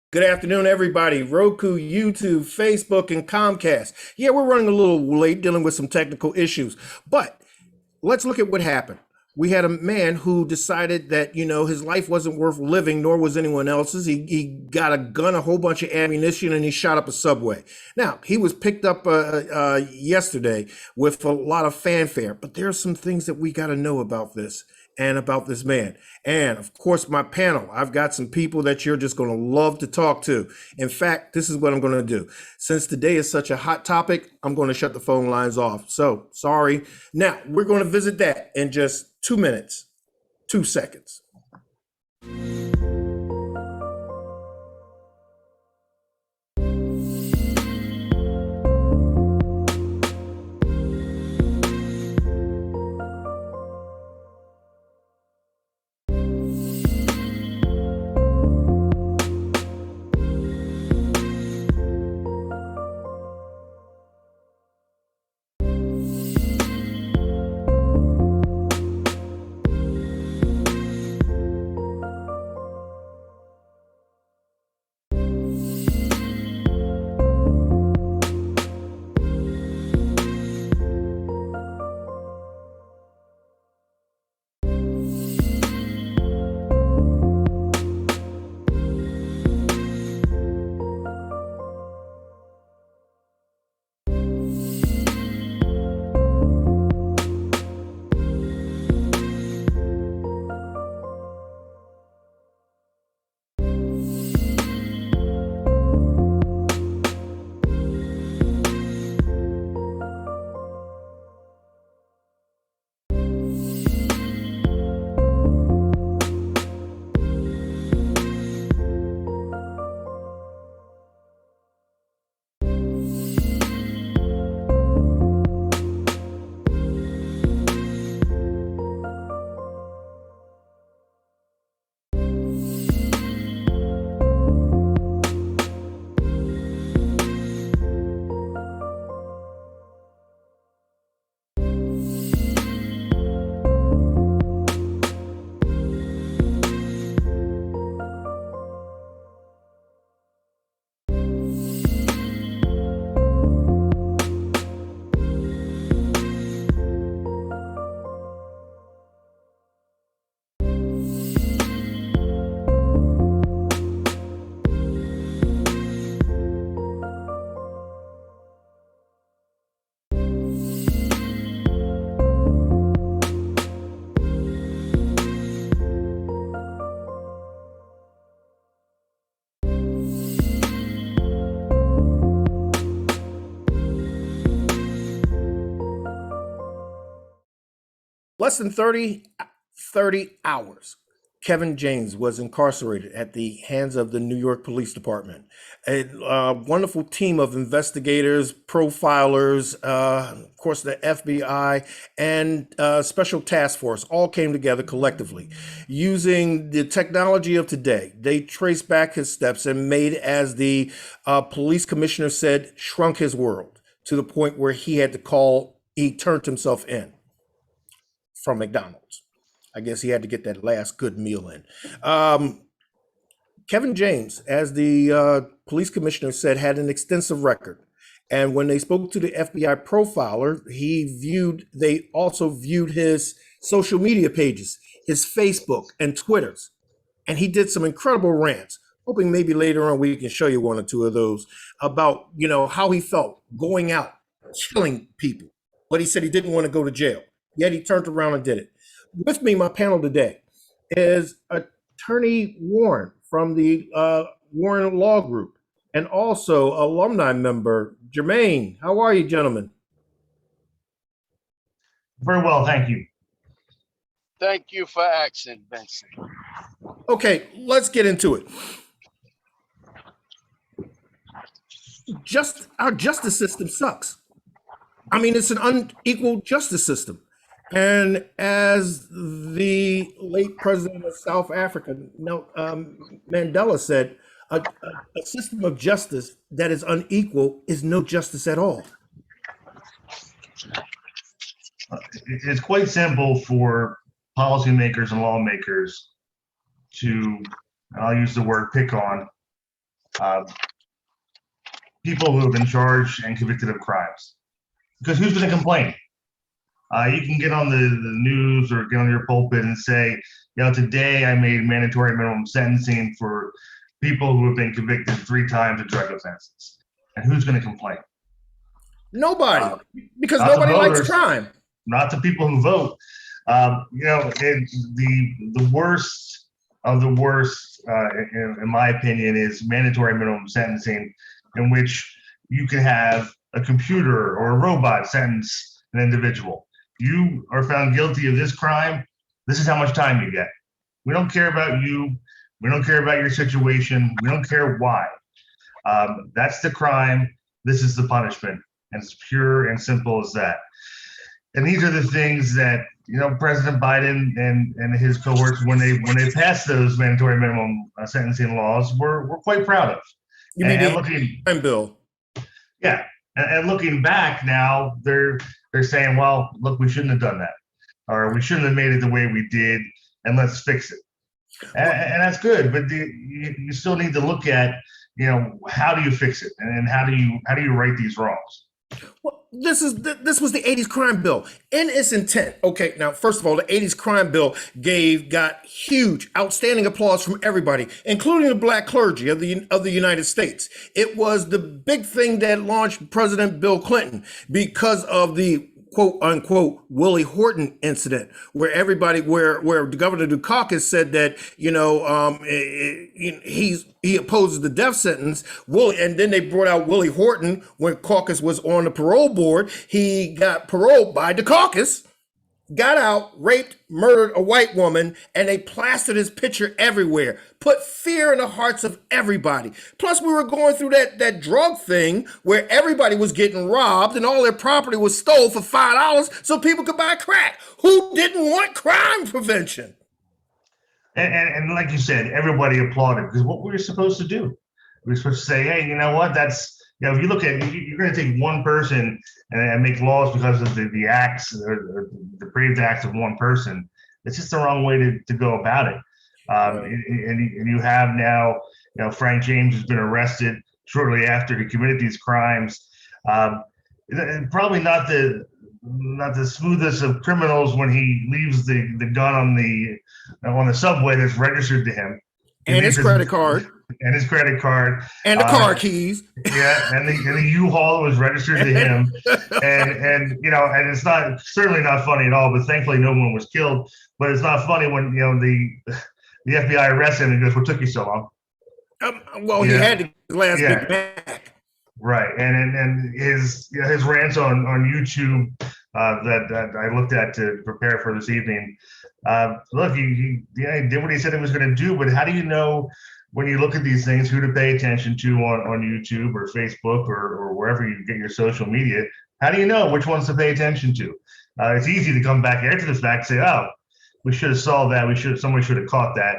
Good afternoon, everybody. Roku, YouTube, Facebook, and Comcast. Yeah, we're running a little late dealing with some technical issues, but let's look at what happened. We had a man who decided that, his life wasn't worth living, nor was anyone else's. He got a gun, a whole bunch of ammunition, and he shot up a subway. Now, he was picked up yesterday with a lot of fanfare, but there are some things that we got to know about this and about this man. And of course, my panel, I've got some people that you're just going to love to talk to. In fact, this is what I'm going to do. Since today is such a hot topic, I'm going to shut the phone lines off. So sorry. Now, we're going to visit that in just 2 minutes, 2 seconds. Less than 30 hours. Kevin James was incarcerated at the hands of the New York Police Department. A wonderful team of investigators, profilers, of course, the FBI, and Special Task Force all came together collectively. Using the technology of today, they traced back his steps and made, as the police commissioner said, shrunk his world to the point where he turned himself in from McDonald's. I guess he had to get that last good meal in. Um, Kevin James, as the police commissioner said, had an extensive record. And when they spoke to the FBI profiler, they also viewed his social media pages, his Facebook and Twitters. And he did some incredible rants, hoping maybe later on we can show you one or two of those about, how he felt going out, killing people. But he said he didn't want to go to jail. Yet he turned around and did it. With me, my panel today is Attorney Warren from the Warren Law Group, and also alumni member Jermaine. How are you, gentlemen? Very well, thank you. Thank you for asking, Benson. Okay, let's get into it. Just our justice system sucks. I mean, it's an unequal justice system. And as the late president of South Africa, Mandela, said, a system of justice that is unequal is no justice at all. It's quite simple for policymakers and lawmakers to, I'll use the word pick on um, people who have been charged and convicted of crimes. Because who's going to complain? You can get on the news or get on your pulpit and say, today I made mandatory minimum sentencing for people who have been convicted 3 times of drug offenses. And who's going to complain? Nobody, because not the nobody likes voters. crime. Not the people who vote. The worst of the worst, in my opinion, is mandatory minimum sentencing, in which you can have a computer or a robot sentence an individual. You are found guilty of this crime. This is how much time you get. We don't care about you. We don't care about your situation. We don't care why. That's the crime. This is the punishment. And it's pure and simple as that. And these are the things that President Biden and his cohorts, when they passed those mandatory minimum sentencing laws, were quite proud of. You mean And the crime bill? Yeah, and looking back now, they're saying, well, look, we shouldn't have done that, or we shouldn't have made it the way we did, and let's fix it. And that's good, but you still need to look at, how do you fix it, and how do you right these wrongs? Well, this was the 80s crime bill in its intent. Okay, now first of all, the 80s crime bill got huge, outstanding applause from everybody, including the black clergy of the United States. It was the big thing that launched President Bill Clinton because of the quote unquote Willie Horton incident, where Governor Dukakis said that he opposes the death sentence. And then they brought out Willie Horton when Caucus was on the parole board. He got paroled by Dukakis, got out, raped, murdered a white woman, and they plastered his picture everywhere. Put fear in the hearts of everybody. Plus, we were going through that drug thing where everybody was getting robbed and all their property was stole for $5 so people could buy crack. Who didn't want crime prevention? And like you said, everybody applauded, because what were we supposed to do? We were supposed to say, hey, you know what? If you look at it, you're going to take one person and make laws because of the acts or the depraved acts of one person. It's just the wrong way to go about it. And you have now, Frank James has been arrested shortly after he committed these crimes. Probably not the smoothest of criminals when he leaves the gun on the subway that's registered to him. And his credit card. And his credit card. And the car keys. Yeah, and the U-Haul was registered to him. and it's certainly not funny at all, but thankfully no one was killed. But it's not funny when, the FBI arrests him and goes, what took you so long? He had the last big back. Right, and his rants on YouTube that I looked at to prepare for this evening. Look, he did what he said he was going to do, but how do you know when you look at these things who to pay attention to on YouTube or Facebook or wherever you get your social media? How do you know which ones to pay attention to? It's easy to come back after the fact and say, oh, we should have solved that. Somebody should have caught that.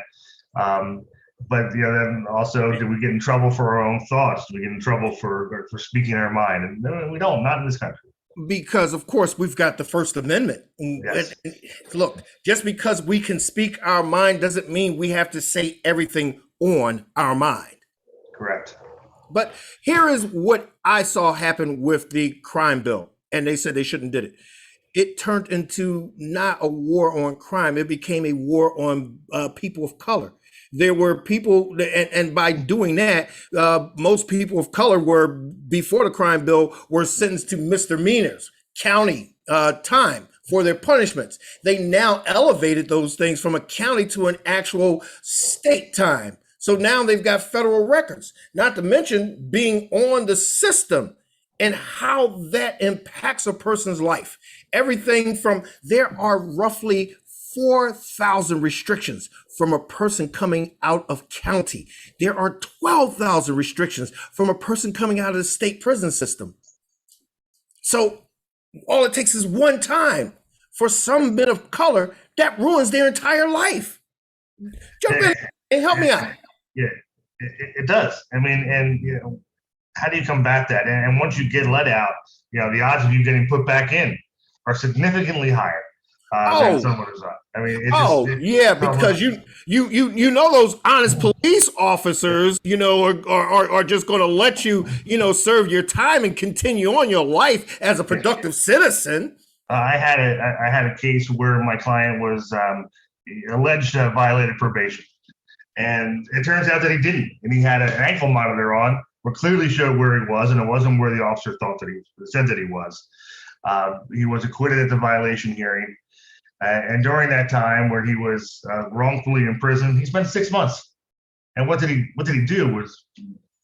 But then also, do we get in trouble for our own thoughts? Do we get in trouble for speaking our mind? And no, we don't, not in this country. Because, of course, we've got the First Amendment. Yes. And look, just because we can speak our mind doesn't mean we have to say everything on our mind. Correct. But here is what I saw happen with the crime bill. And they said they shouldn't did it. It turned into not a war on crime. It became a war on people of color. There were people, and by doing that, most people of color were, before the crime bill, were sentenced to misdemeanors, county time for their punishments. They now elevated those things from a county to an actual state time. So now they've got federal records, not to mention being on the system and how that impacts a person's life. Everything from, there are roughly 4,000 restrictions from a person coming out of county. There are 12,000 restrictions from a person coming out of the state prison system. So all it takes is one time for some bit of color that ruins their entire life. Jump in and help me out. Yeah, it does. I mean, and how do you combat that? And once you get let out, the odds of you getting put back in are significantly higher. than Oh, someone who's not. I mean, oh, yeah, it's not because you know those honest police officers, are just going to let you, serve your time and continue on your life as a productive citizen. I had a case where my client was alleged to have violated probation, and it turns out that he didn't, and he had an ankle monitor on, where clearly showed where he was, and it wasn't where the officer thought that he said that he was. He was acquitted at the violation hearing, and during that time where he was wrongfully imprisoned, he spent 6 months. And what did he do was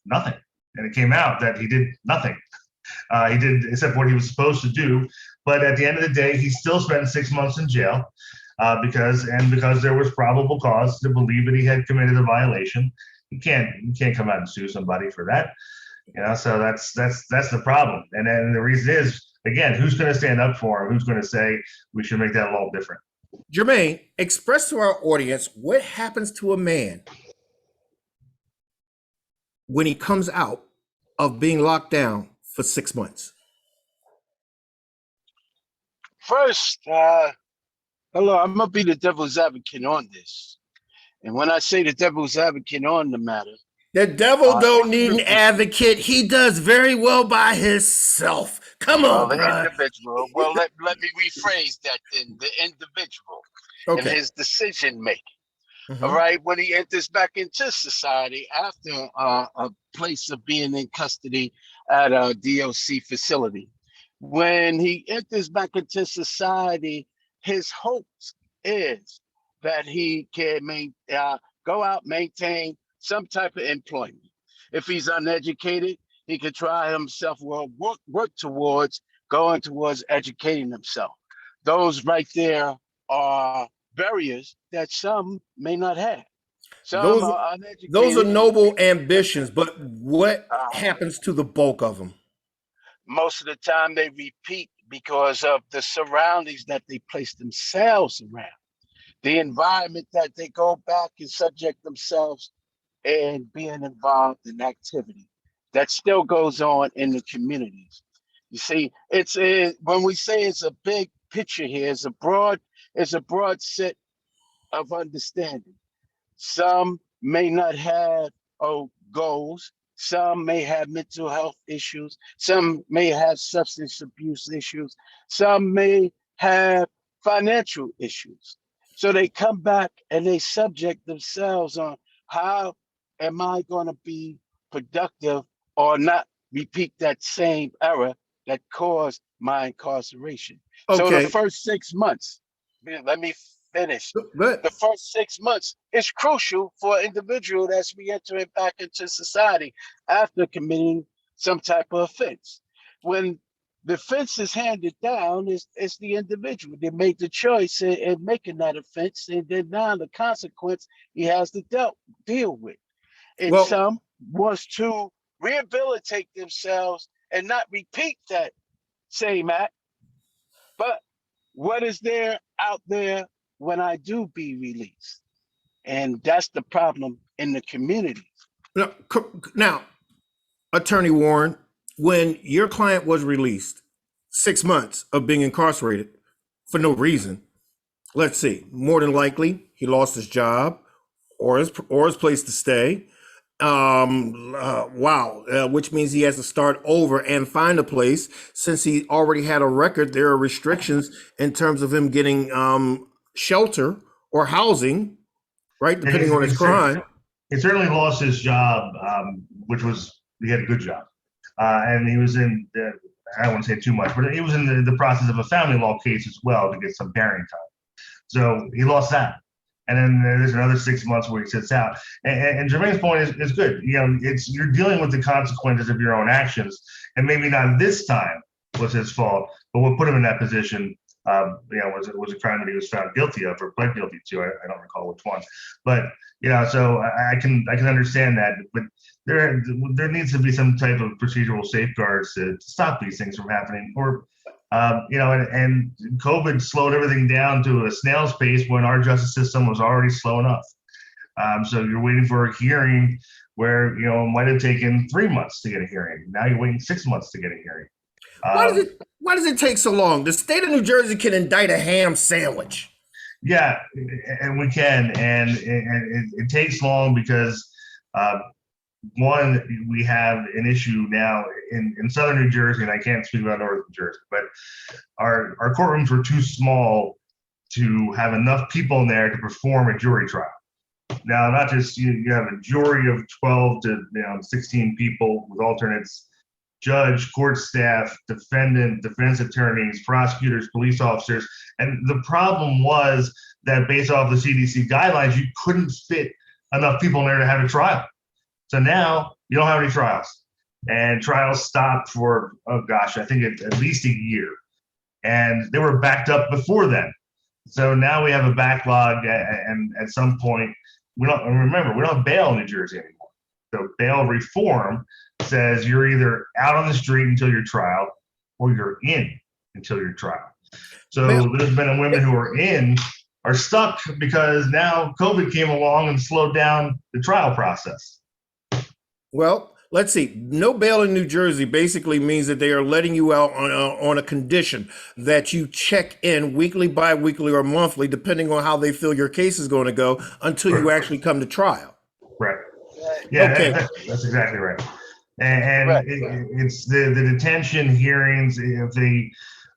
nothing, and it came out that he did nothing. He did except what he was supposed to do. But at the end of the day, he still spent 6 months in jail because there was probable cause to believe that he had committed a violation. You can't come out and sue somebody for that. So that's the problem. And then the reason is, again, who's going to stand up for him? Who's going to say we should make that law different? Jermaine, express to our audience what happens to a man when he comes out of being locked down for 6 months. First, hello, I'm gonna be the devil's advocate on this. And when I say the devil's advocate on the matter, The devil don't need an advocate. He does very well by himself. Come on, the bro. individual. Well, let me rephrase that then. The individual and Okay. his decision making. Mhm. All right, when he enters back into society after a place of being in custody at a DOC facility, when he enters back into society, his hopes is that he can go out, maintain some type of employment. If he's uneducated, he could try himself, work towards going towards educating himself. Those right there are barriers that some may not have. Some Those are those are uneducated. noble ambitions, but what Uh, happens to the bulk of them? most of the time they repeat because of the surroundings that they place themselves around, the environment that they go back and subject themselves and being involved in activity that still goes on in the communities. You see, when we say it's a big picture here, it's a broad set of understanding. Some may not have goals. Some may have mental health issues. Some may have substance abuse issues. Some may have financial issues. So they come back and they subject themselves on how am I going to be productive or not repeat that same error that caused my incarceration. So the Okay, first 6 months, let me finish. good. The first 6 months is crucial for an individual that's re-entering back into society after committing some type of offense. When the offense is handed down, it's the individual that made the choice in making that offense, and then now the consequence he has to deal with. And Well, some wants to rehabilitate themselves and not repeat that same act. But what is there out there when I do be released? And that's the problem in the community. now, Attorney Warren, when your client was released, 6 months of being incarcerated for no reason, let's see, more than likely he lost his job or his place to stay. Which means he has to start over and find a place. Since he already had a record, there are restrictions in terms of him getting shelter or housing, right? Depending on his crime. He certainly lost his job, which was he had a good job, and he was in. I don't want to say too much, but he was in the process of a family law case as well to get some parenting time. So he lost that. And then there's another 6 months where he sits out. And Jermaine's point is good. You're dealing with the consequences of your own actions, and maybe not this time was his fault, but what put him in that position, was a crime that he was found guilty of or pled guilty to. I don't recall which one, but so I can understand that, but there needs to be some type of procedural safeguards to stop these things from happening, or and COVID slowed everything down to a snail's pace when our justice system was already slow enough. So you're waiting for a hearing where, it might have taken 3 months to get a hearing. Now you're waiting 6 months to get a hearing. Um, Why does it take so long? The state of New Jersey can indict a ham sandwich. yeah, and we can, and it takes long because uh, one, we have an issue now in southern New Jersey, and I can't speak about northern New Jersey, but our courtrooms were too small to have enough people in there to perform a jury trial. Now, not just you have a jury of 12 to 16 people with alternates, judge, court staff, defendant, defense attorneys, prosecutors, police officers. And the problem was that based off the CDC guidelines, you couldn't fit enough people in there to have a trial. So now you don't have any trials. And trials stopped for, oh gosh, I think at least a year. And they were backed up before then. So now we have a backlog, and at some point, we don't have bail in New Jersey anymore. So bail reform says you're either out on the street until your trial or you're in until your trial. So those men and women who are in are stuck because now COVID came along and slowed down the trial process. Well, let's see. No bail in New Jersey basically means that they are letting you out on a condition that you check in weekly, bi-weekly, or monthly, depending on how they feel your case is going to go until you actually come to trial. Right. Yeah, Okay. that's exactly right. And Right. it's the detention hearings. If they,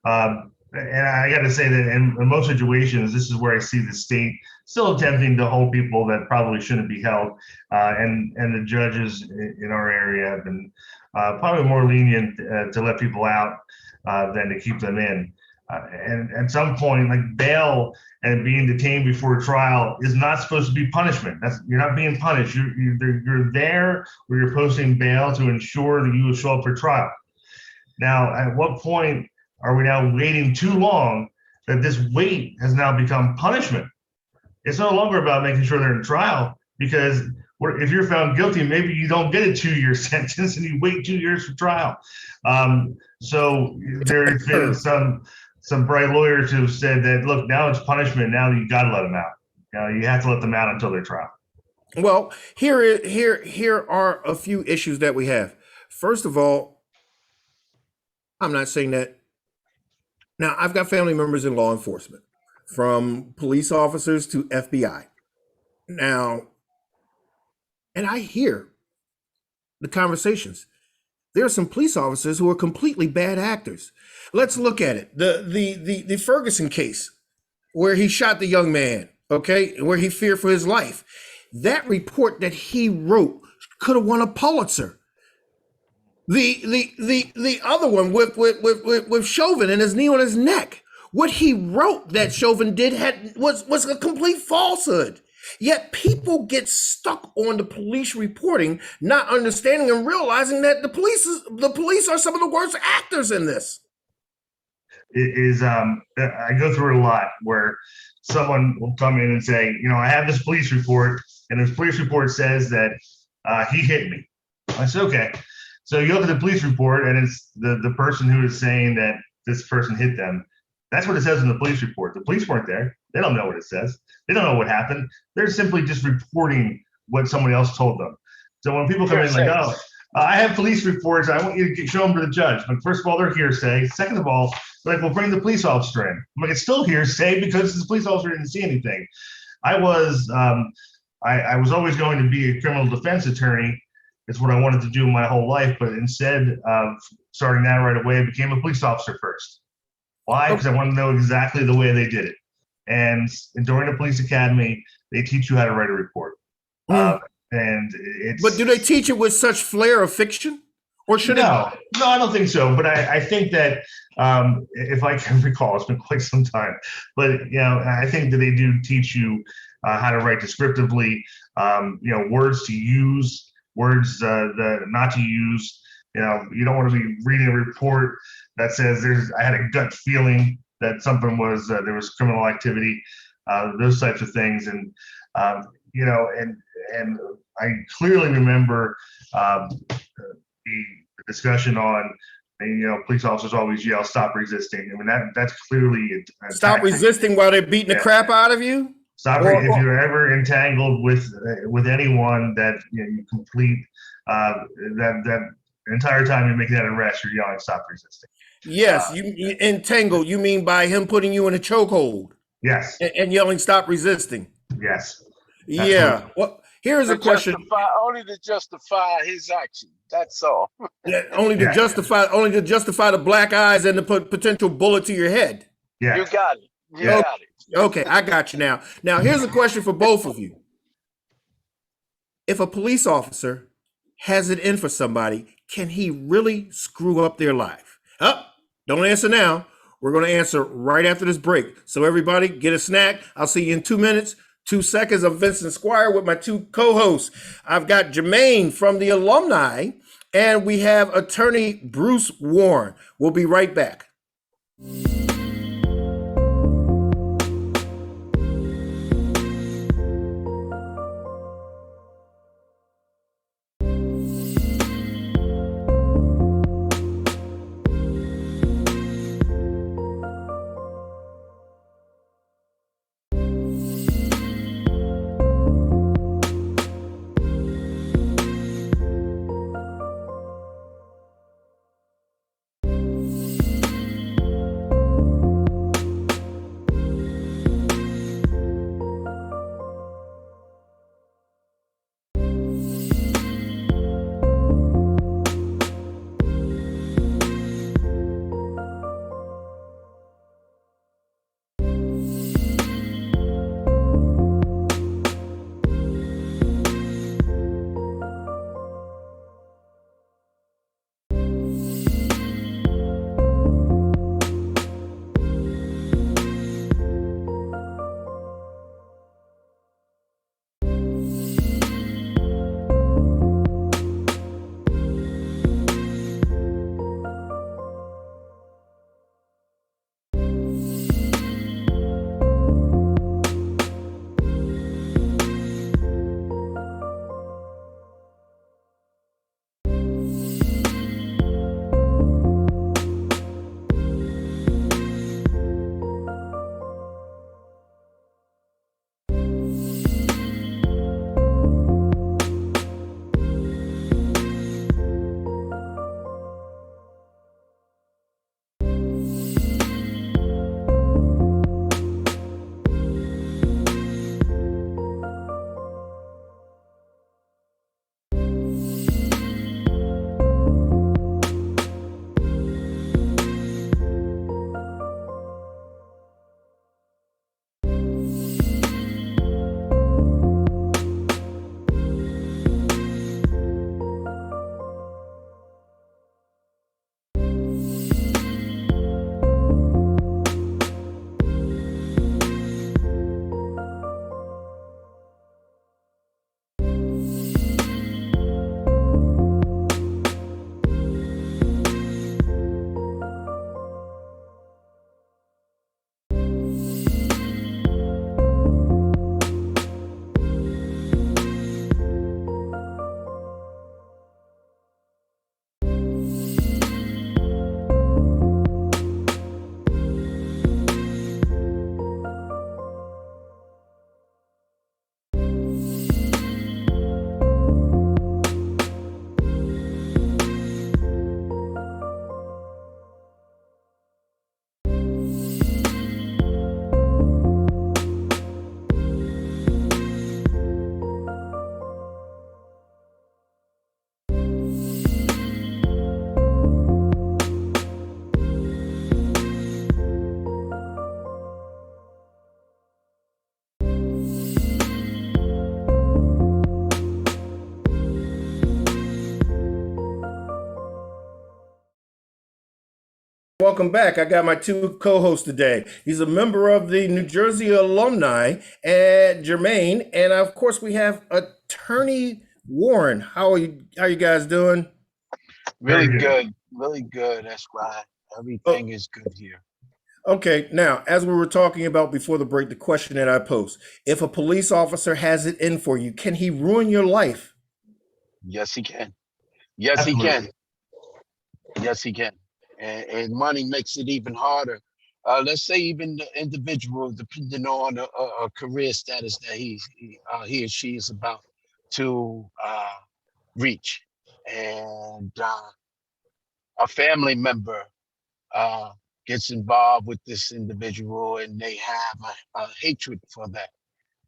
and I got to say that in most situations, this is where I see the state still attempting to hold people that probably shouldn't be held. And the judges in our area have been probably more lenient to let people out than to keep them in. And at some point, like bail and being detained before trial is not supposed to be punishment. You're not being punished. You're there where you're posting bail to ensure that you will show up for trial. Now, at what point are we now waiting too long that this wait has now become punishment? It's no longer about making sure they're in trial, because if you're found guilty, maybe you don't get a 2-year sentence and you wait 2 years for trial. So there's been some bright lawyers who have said that, look, now it's punishment. Now you got to let them out. You have to let them out until their trial. Well, here are a few issues that we have. First of all, I'm not saying that. Now, I've got family members in law enforcement, from police officers to FBI. Now, and I hear the conversations. There are some police officers who are completely bad actors. Let's look at it. The Ferguson case, where he shot the young man, okay, where he feared for his life. That report that he wrote could have won a Pulitzer. The other one with Chauvin and his knee on his neck. What he wrote that Chauvin did was a complete falsehood. Yet people get stuck on the police reporting, not understanding and realizing that the police are some of the worst actors in this. I go through it a lot where someone will come in and say, I have this police report, and this police report says that he hit me. I said, okay. So you look at the police report, and it's the person who is saying that this person hit them. That's what it says in the police report. The police weren't there. They don't know what it says. They don't know what happened. They're simply just reporting what somebody else told them. So when people come in like, oh, I have police reports, I want you to show them to the judge. But first of all, they're hearsay. Second of all, like, we'll bring the police officer in. I'm like, it's still hearsay because the police officer didn't see anything. I was always going to be a criminal defense attorney. It's what I wanted to do my whole life. But instead of starting that right away, I became a police officer first. Why? Because I wanted to know exactly the way they did it. And during the police academy, they teach you how to write a report. And it's. But do they teach it with such flair of fiction, or should No, I don't think so. But I think that if I can recall, it's been quite some time. But I think that they do teach you how to write descriptively. Words to use, words that not to use. You don't want to be reading a report that says I had a gut feeling that something was there was criminal activity, those types of things, and and I clearly remember the discussion on police officers always yell, "Stop resisting." I mean that's clearly stop resisting while they're beating the crap out of you. Stop if you're ever entangled with anyone that you complete that The entire time you're making that arrest, you're yelling, "Stop resisting." Yes, you entangled. You mean by him putting you in a chokehold Yes, and yelling, "Stop resisting." yes, absolutely. Yeah. Well, here's a question. Only to justify his action. That's all. Yeah, Yeah, only to justify the black eyes and the potential bullet to your head. You yes, got it. You yeah. got it. Okay, I got you now. Now, here's a question for both of you. If a police officer has it in for somebody, can he really screw up their life? Don't answer now. We're going to answer right after this break. So, everybody, get a snack. I'll see you in 2 minutes. 2 seconds. I'm Vincent Squire with my two co-hosts. I've got Jermaine from the alumni, and we have attorney Bruce Warren. We'll be right back. Welcome back. I got my two co-hosts today. He's a member of the New Jersey alumni, and Jermaine, and of course we have attorney Warren. How you guys doing? Really Very good. good. Really good. That's why Oh, everything is good here. okay. Now, as we were talking about before the break, the question that I posed: if a police officer has it in for you, can he ruin your life? Yes, he can. Yes, he can. Absolutely. Yes, he can. And money makes it even harder. Let's say even the individual, depending on a career status that he or she is about to reach, and a family member gets involved with this individual and they have a hatred for that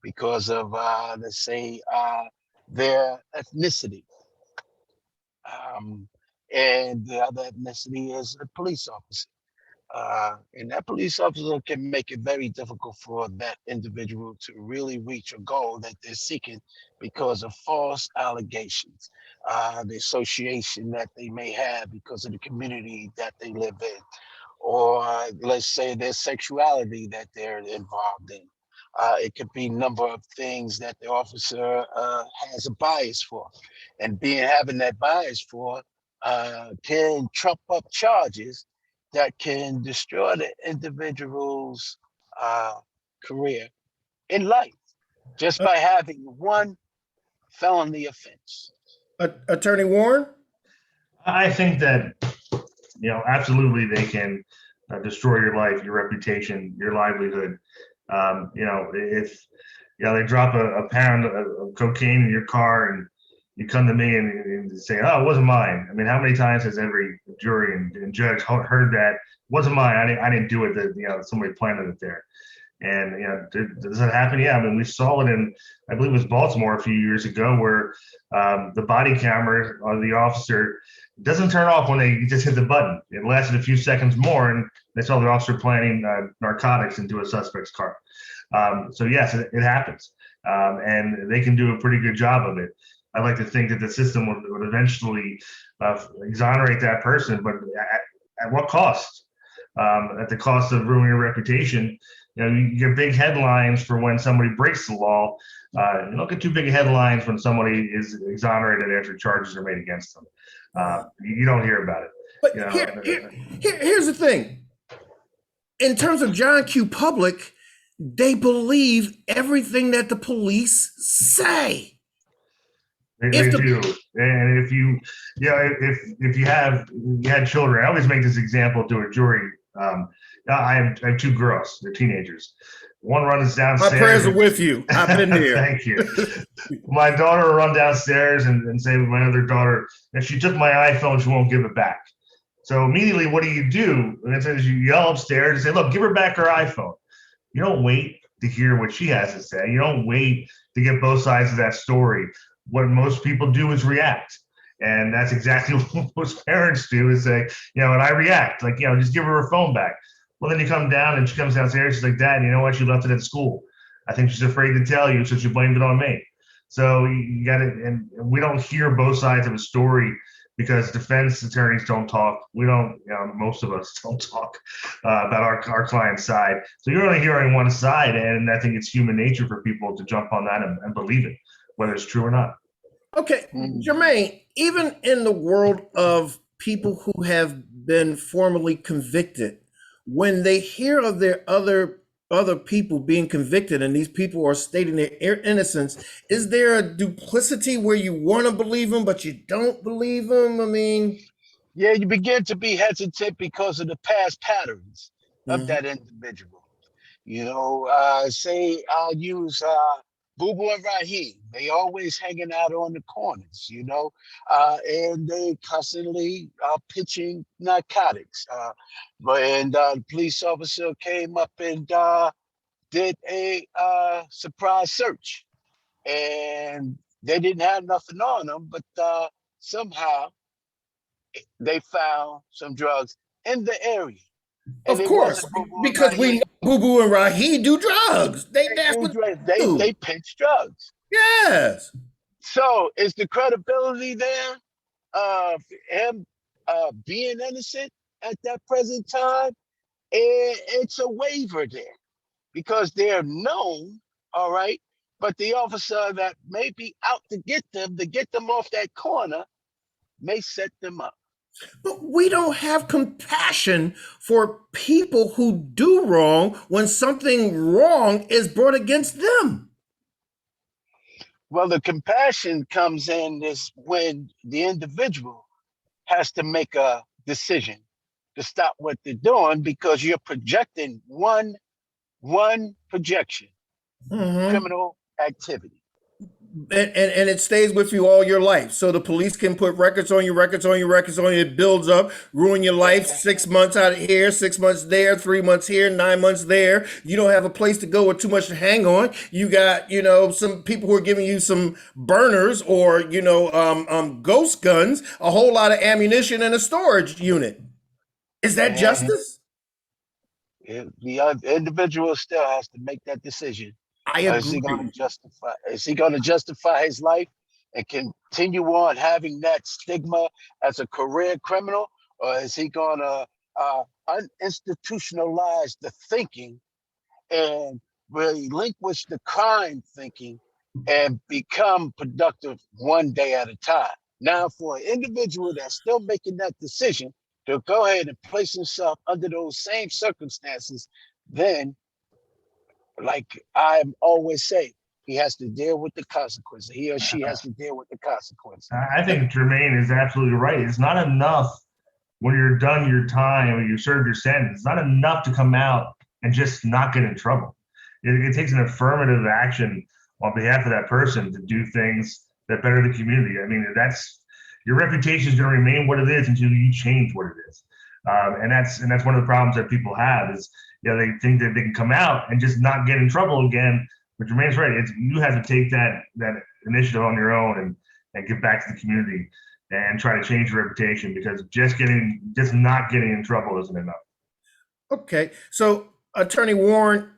because of, let's say, their ethnicity. Um, and the other ethnicity is a police officer. And that police officer can make it very difficult for that individual to really reach a goal that they're seeking because of false allegations, the association that they may have because of the community that they live in, or let's say their sexuality that they're involved in. It could be a number of things that the officer has a bias for, and having that bias for can trump up charges that can destroy the individual's career in life just Uh, by having one felony offense. Attorney Warren? I think that, absolutely they can destroy your life, your reputation, your livelihood. If they drop a pound of cocaine in your car and you come to me and say, "Oh, it wasn't mine." I mean, how many times has every jury and judge heard that? It wasn't mine. I didn't do it. That somebody planted it there. And does that happen? Yeah. I mean, we saw it in, I believe it was Baltimore a few years ago, where the body camera on the officer doesn't turn off when they just hit the button. It lasted a few seconds more, and they saw the officer planting narcotics into a suspect's car. So yes, it happens, and they can do a pretty good job of it. I'd like to think that the system would eventually exonerate that person, but at what cost? At the cost of ruining your reputation. You get big headlines for when somebody breaks the law. You don't get too big headlines when somebody is exonerated after charges are made against them. You don't hear about it. But You know, here's the thing. In terms of John Q. Public, they believe everything that the police say. They do. And if you had children, I always make this example to a jury. I have two girls. They're teenagers. One runs downstairs. My prayers are with you. I've been there. Thank you. My daughter will run downstairs and say to my other daughter, if she took my iPhone, she won't give it back. So immediately, what do? And it says you yell upstairs and say, look, give her back her iPhone. You don't wait to hear what she has to say. You don't wait to get both sides of that story. What most people do is react. And that's exactly what most parents do is say, and I react, like, just give her phone back. Well, then you come down and she comes downstairs. She's like, Dad, you know what? She left it at school. I think she's afraid to tell you, so she blamed it on me. So you got to, and we don't hear both sides of a story because defense attorneys don't talk. We don't, most of us don't talk about our client's side. So you're only hearing one side. And I think it's human nature for people to jump on that and believe it, whether it's true or not. Okay, Jermaine, even in the world of people who have been formally convicted, when they hear of their other people being convicted and these people are stating their innocence, is there a duplicity where you want to believe them but you don't believe them? I mean, yeah, you begin to be hesitant because of the past patterns of that individual. Say I'll use Boo Boo and Raheem. They always hanging out on the corners, and they constantly pitching narcotics. But the police officer came up and did a surprise search, and they didn't have nothing on them, but somehow they found some drugs in the area. And of course, because we know Boo Boo and Raheem do drugs. They pitch drugs. Yes. So is the credibility there of him being innocent at that present time? It's a waiver there because they're known, all right, but the officer that may be out to get them off that corner may set them up. But we don't have compassion for people who do wrong when something wrong is brought against them. Well, the compassion comes in is when the individual has to make a decision to stop what they're doing because you're projecting one projection, criminal activity. and it stays with you all your life. So the police can put records on you, records on you, records on you. It builds up, ruin your life. 6 months out of here, 6 months there, 3 months here, 9 months there. You don't have a place to go or too much to hang on. You got, some people who are giving you some burners or, ghost guns, a whole lot of ammunition and a storage unit. Is that And justice? the individual still has to make that decision. I Is he going agree. to justify? Is he going to justify his life and continue on having that stigma as a career criminal, or is he going to uninstitutionalize the thinking and relinquish the crime thinking and become productive one day at a time? Now, for an individual that's still making that decision to go ahead and place himself under those same circumstances, then, like I always say, he has to deal with the consequences. He or she has to deal with the consequences. I think Jermaine is absolutely right. It's not enough when you're done your time or you serve your sentence. It's not enough to come out and just not get in trouble. It takes an affirmative action on behalf of that person to do things that better the community. I mean, that's your reputation is going to remain what it is until you change what it is. And that's one of the problems that people have is they think that they can come out and just not get in trouble again. But Jermaine's right. You have to take that initiative on your own and get back to the community and try to change your reputation, because just not getting in trouble isn't enough. Okay. So, Attorney Warren,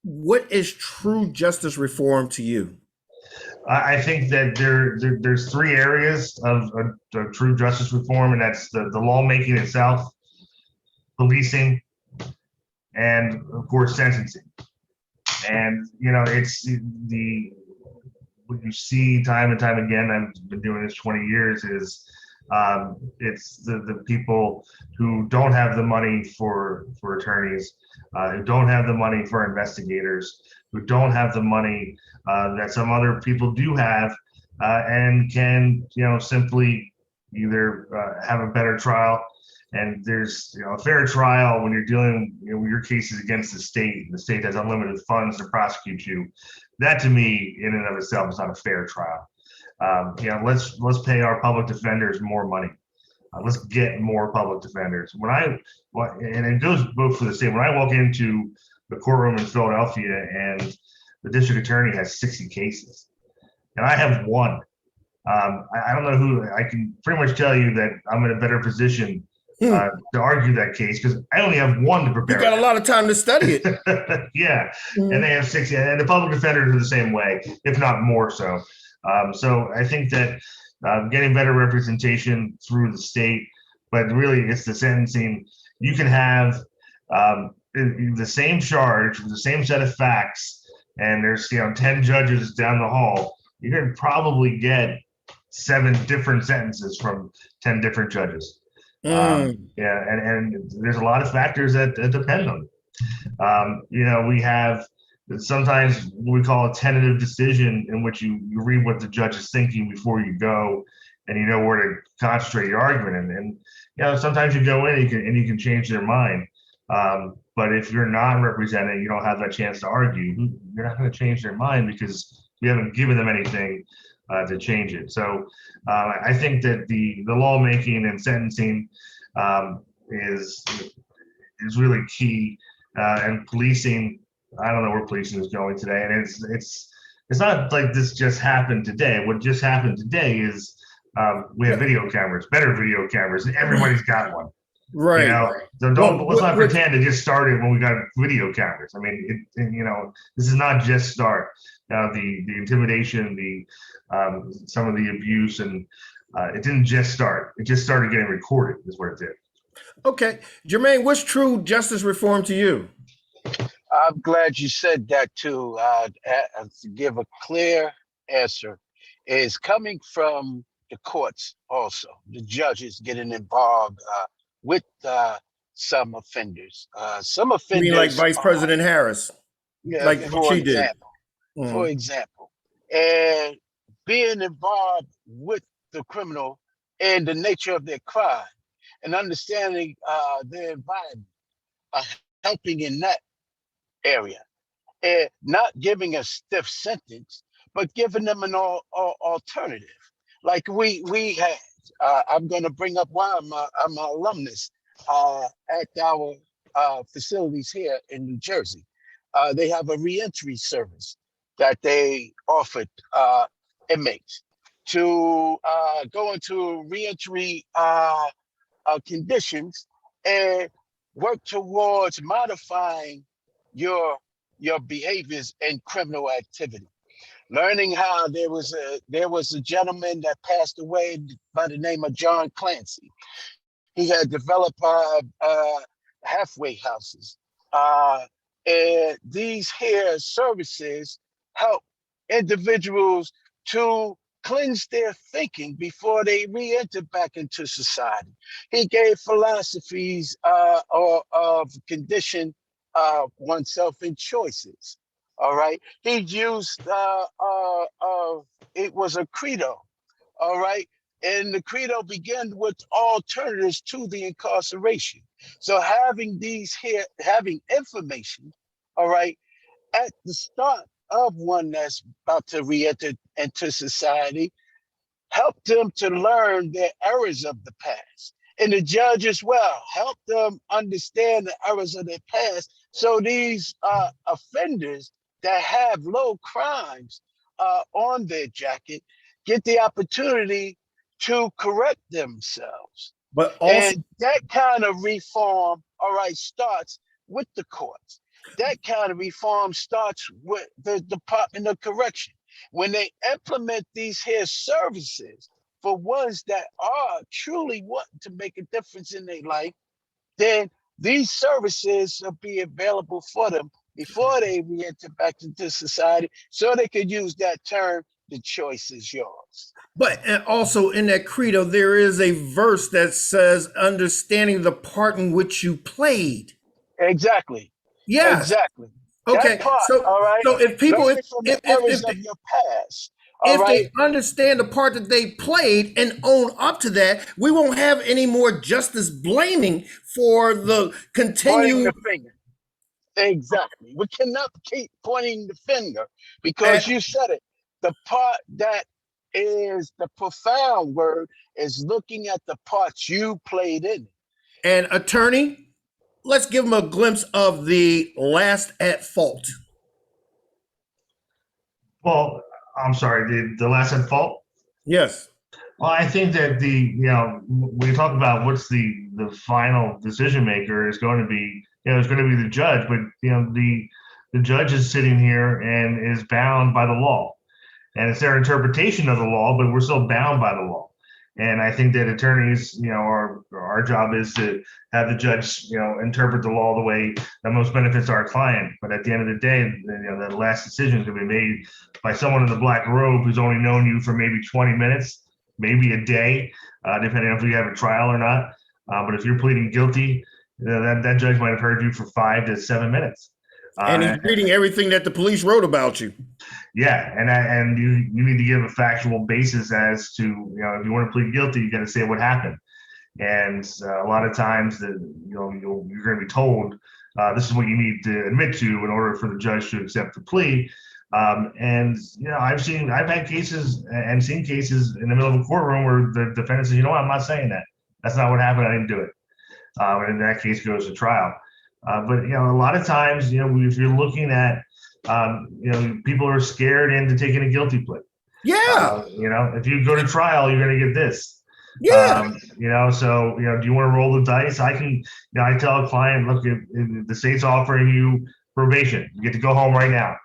what is true justice reform to you? I think that there's three areas of true justice reform, and that's the lawmaking itself, policing, and of course sentencing. And it's what you see time and time again. I've been doing this 20 years. Is it's the people who don't have the money for attorneys, who don't have the money for investigators, who don't have the money that some other people do have, and can simply either have a better trial. And there's a fair trial when you're dealing with your cases against the state. The state has unlimited funds to prosecute you. That, to me, in and of itself, is not a fair trial. Let's pay our public defenders more money. Let's get more public defenders. And it goes both for the state. When I walk into the courtroom in Philadelphia and the district attorney has 60 cases, and I have one, I don't know who. I can pretty much tell you that I'm in a better position to argue that case because I only have one to prepare. You got a lot of time to study it. Yeah, and they have 60, and the public defenders are the same way, if not more so. So I think that getting better representation through the state, but really it's the sentencing. You can have the same charge with the same set of facts, and there's 10 judges down the hall. You can probably get 7 different sentences from 10 different judges. And there's a lot of factors that depend on it. We have sometimes what we call a tentative decision, in which you read what the judge is thinking before you go, and you know where to concentrate your argument. And sometimes you go in and you can change their mind. But if you're not represented, you don't have that chance to argue. You're not going to change their mind because we haven't given them anything to change it. So I think that the lawmaking and sentencing is really key, and policing. I don't know where policing is going today, and it's not like this just happened today. What just happened today is we have video cameras, better video cameras, and everybody's got one. Right. So let's not pretend it just started when we got video cameras. I mean, this is not just start. The intimidation, some of the abuse, and it didn't just start. It just started getting recorded, is what it did. Okay, Jermaine, what's true justice reform to you? I'm glad you said that too. To give a clear answer, is coming from the courts also. The judges getting involved with some offenders. Some offenders. You mean like Vice President Harris? Yeah, like what she did. For example, and being involved with the criminal and the nature of their crime, and understanding their environment, helping in that area, and not giving a stiff sentence, but giving them an alternative. Like we had, I'm going to bring up why I'm an alumnus at our facilities here in New Jersey. They have a reentry service that they offered inmates to go into reentry conditions and work towards modifying your behaviors and criminal activity. Learning how there was a gentleman that passed away by the name of John Clancy. He had developed halfway houses, and these here services help individuals to cleanse their thinking before they re-enter back into society. He gave philosophies of condition oneself in choices. All right. He used it was a credo. All right. And the credo began with alternatives to the incarceration. So having these here, having information, all right, at the start of one that's about to re-enter into society, help them to learn their errors of the past. And the judge as well, help them understand the errors of their past. So these offenders that have low crimes on their jacket get the opportunity to correct themselves. But also, And that kind of reform, all right, starts with the courts. That kind of reform starts with the Department of Correction. When they implement these here services for ones that are truly wanting to make a difference in their life, then these services will be available for them before they re-enter back into society, so they could use that term, the choice is yours. but also in that credo, there is a verse that says, understanding the part in which you played. Exactly. Yes. Exactly. Okay. That part, So, all right. so if people, Learning from the errors of your past. All if right. they understand the part that they played and own up to that, we won't have any more justice blaming for the Pointing continued. the finger. Exactly. We cannot keep pointing the finger And, because you said it. The part that is the profound word is looking at the parts you played in it. and attorney, let's give them a glimpse of the last at fault. Well, I'm sorry, the last at fault. Yes. Well, I think that when you talk about what's the final decision maker is going to be, it's going to be the judge, but the judge is sitting here and is bound by the law, and it's their interpretation of the law, but we're still bound by the law. And I think that attorneys, our job is to have the judge, interpret the law the way that most benefits our client. But at the end of the day, the last decision is going to be made by someone in the black robe who's only known you for maybe 20 minutes, maybe a day, depending on if you have a trial or not. But if you're pleading guilty, that judge might have heard you for 5 to 7 minutes. And he's reading everything that the police wrote about you. Yeah, and you need to give a factual basis as to, if you want to plead guilty, you got to say what happened. And a lot of times that you're going to be told this is what you need to admit to in order for the judge to accept the plea. And I've had cases and seen cases in the middle of a courtroom where the defendant says, I'm not saying that. That's not what happened. I didn't do it. And in that case goes to trial. But a lot of times, if you're looking at, people are scared into taking a guilty plea. Yeah. If you go to trial, you're going to get this. Yeah. So do you want to roll the dice? I can. I tell a client, look, if the state's offering you probation, you get to go home right now.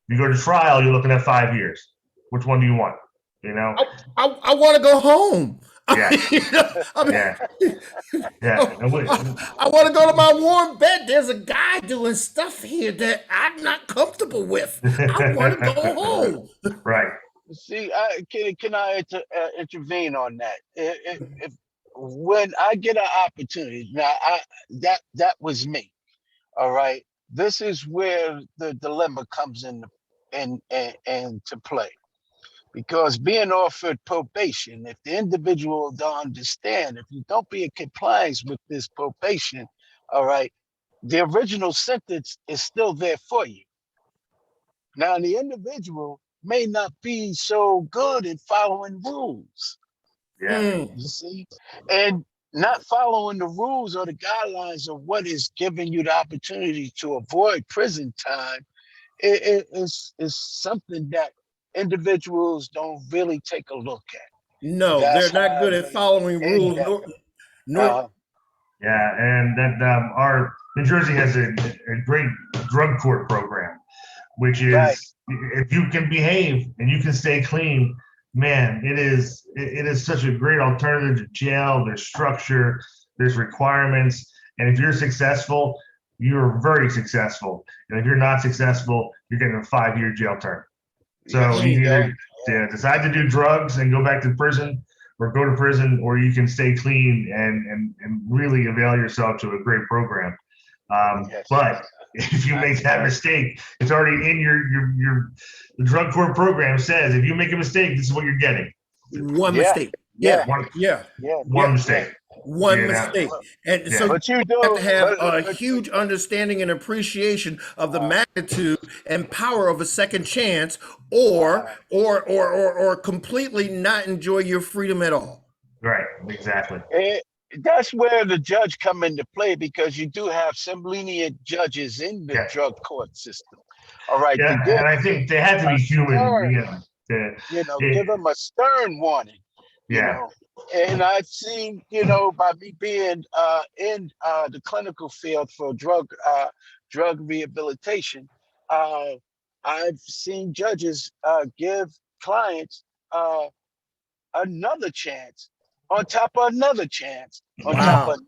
If you go to trial, you're looking at 5 years. Which one do you want? I want to go home. Yeah. Yeah. Yeah. I want to go to my warm bed. There's a guy doing stuff here that I'm not comfortable with. I want to go home. Right. See, can I intervene on that? If when I get an opportunity, now that was me. All right, this is where the dilemma comes into play. Because being offered probation, if the individual don't understand, if you don't be in compliance with this probation, all right, the original sentence is still there for you. Now, the individual may not be so good in following rules. Yeah. Mm. You see, and not following the rules or the guidelines of what is giving you the opportunity to avoid prison time is something that individuals don't really take a look at. No, they're That's not how good at they following end rules, up. nor Yeah, and that our New Jersey has a great drug court program, which Right. is if you can behave and you can stay clean, man, it is such a great alternative to jail. There's structure, there's requirements, and if you're successful, you're very successful. And if you're not successful, you're getting a 5-year jail term. So Yes, you you can go. either decide to do drugs and go back to prison, or go to prison, or you can stay clean and really avail yourself to a great program. Yes. But if you make that mistake, it's already in your the drug court program says if you make a mistake, this is what you're getting. one Yeah. mistake. Yeah. Yeah, One yeah, Yeah. one yeah. mistake. One You know? mistake. And Yeah. so But you you do. have to have a But huge understanding and appreciation of the magnitude and power of a second chance, or completely not enjoy your freedom at all. Right. Exactly. that's where the judge come into play, because you do have some lenient judges in the Yeah. drug court system. All right, Yeah, to give and I think they have to be a human. stern, You know. give them a stern warning. You Yeah. know, and I've seen, by me being in the clinical field for drug rehabilitation, uh, I've seen judges give clients another chance on top of another chance on top Wow. of.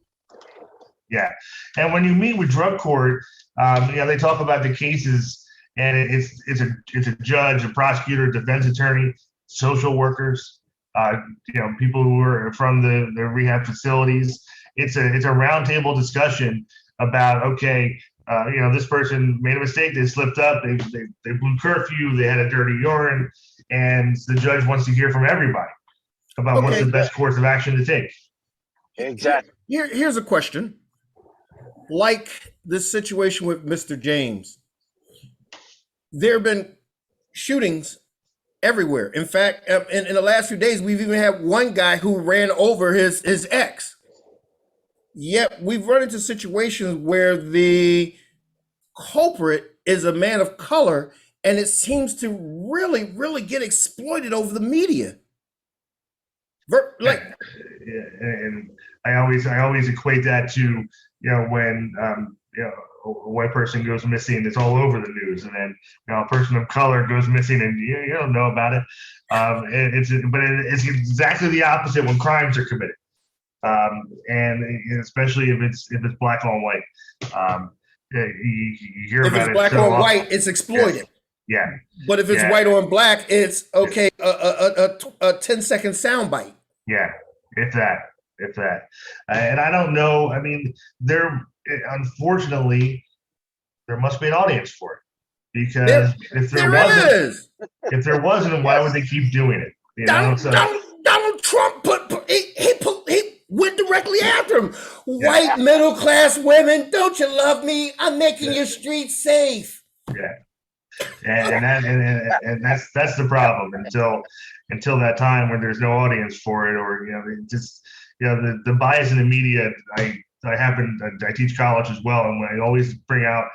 Yeah, and when you meet with drug court, they talk about the cases, and it's a judge, a prosecutor, defense attorney, social workers, people who are from the rehab facilities. It's a roundtable discussion about this person made a mistake, they slipped up, they blew curfew, they had a dirty urine, and the judge wants to hear from everybody about what's Okay. the best course of action to take. Exactly. Here's a question. Like this situation with Mr. James, there have been shootings everywhere. In fact, in the last few days, we've even had one guy who ran over his ex. Yet we've run into situations where the culprit is a man of color, and it seems to really, really get exploited over the media. Like, and I always equate that to when a white person goes missing, it's all over the news, and then a person of color goes missing and you don't know about it. It's exactly the opposite when crimes are committed, and especially if it's black on white. You hear if about it's it black so on often. white, it's exploited. Yeah. But if it's Yeah. white on black, it's okay. A 10-second soundbite. Yeah, if that. And I don't know. I mean, unfortunately, there must be an audience for it, because if there wasn't, why would they keep doing it? Donald Trump he went directly after him. White middle class women, don't you love me? I'm making your streets safe. Yeah. And that's the problem until that time when there's no audience for it, or the bias in the media. I teach college as well, and I always bring out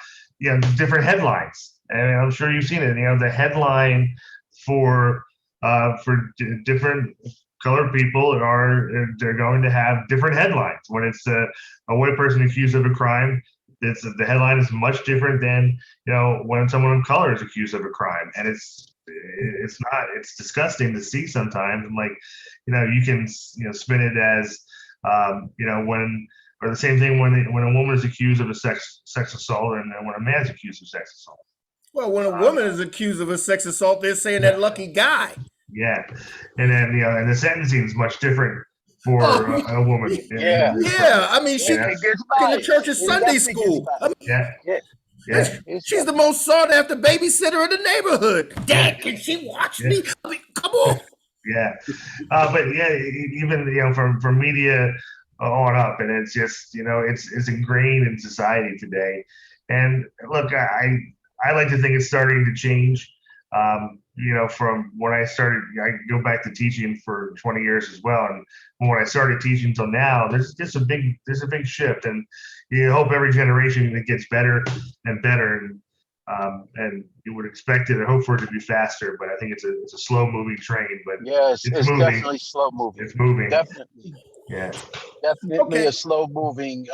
different headlines, and I'm sure you've seen it. The headline for different colored people they're going to have different headlines. When it's a white person accused of a crime, the headline is much different than when someone of color is accused of a crime, and it's disgusting to see sometimes. And you can spin it as or the same thing when a woman is accused of a sex assault, and then when a man's accused of sex assault. Well, when a woman is accused of a sex assault, they're saying that lucky guy. Yeah, and then and the sentencing is much different for a woman. Yeah. I mean, she It gets in the biased. church's It Sunday definitely school. gets I mean, Yeah. she's the most sought after babysitter in the neighborhood. Dad, can she watch me? I mean, come on. Yeah, but even from media on up, and it's just it's ingrained in society today. And look, I like to think it's starting to change. from when I started, I go back to teaching for 20 years as well. And when I started teaching till now, there's a big shift, and you hope every generation it gets better and better. And you would expect it and hope for it to be faster, but I think it's a slow moving train, but Yes, it's moving. definitely slow moving. It's moving. Definitely, Yeah. definitely Okay. a slow moving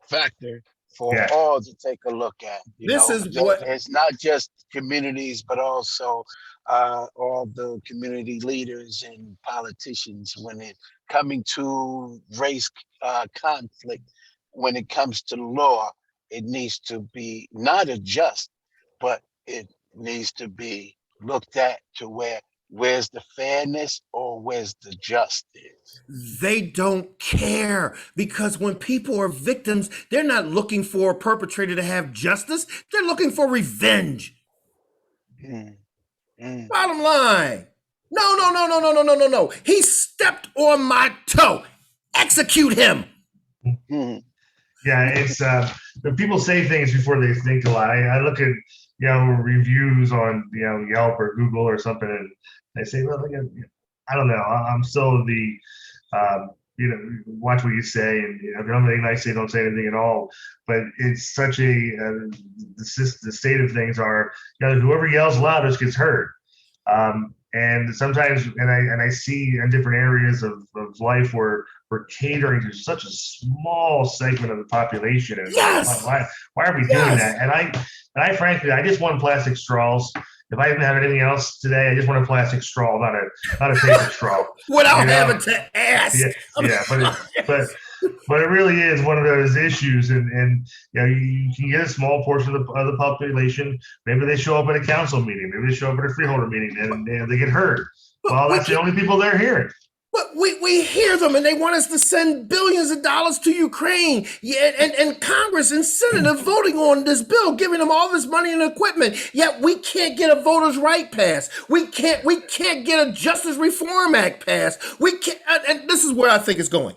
factor for Yeah. all to take a look at. This is what It's not just communities, but also all the community leaders and politicians when it coming to race conflict. When it comes to law, it needs to be not adjust, but it needs to be looked at to where's the fairness or where's the justice. they don't care, because when people are victims, they're not looking for a perpetrator to have justice. They're looking for revenge. Mm, mm. Bottom line. No, no, no, no, no, no, no, no, no. He stepped on my toe. Execute him. Mm. Yeah, it's people say things before they think a lot. I look at reviews on Yelp or Google or something, and they say, well, I don't know. I'm still the watch what you say, and if you don't have anything nice to say, don't say anything at all. But it's such the state of things are whoever yells loudest gets heard. And sometimes, and I see in different areas of life where we're catering to such a small segment of the population. And Yes. why are we doing Yes. that? And I frankly, I just want plastic straws. If I didn't have anything else today, I just want a plastic straw, not a paper straw. Without having to ask. Yeah, but it really is one of those issues, and you can get a small portion of the population. Maybe they show up at a council meeting, maybe they show up at a freeholder meeting, and they get heard. Well, that's the only people they're hearing. But we hear them, and they want us to send billions of dollars to Ukraine. Yeah, and Congress and Senate are voting on this bill, giving them all this money and equipment. Yet we can't get a voters' right passed. We can't get a Justice Reform Act passed. We can't, and this is where I think it's going.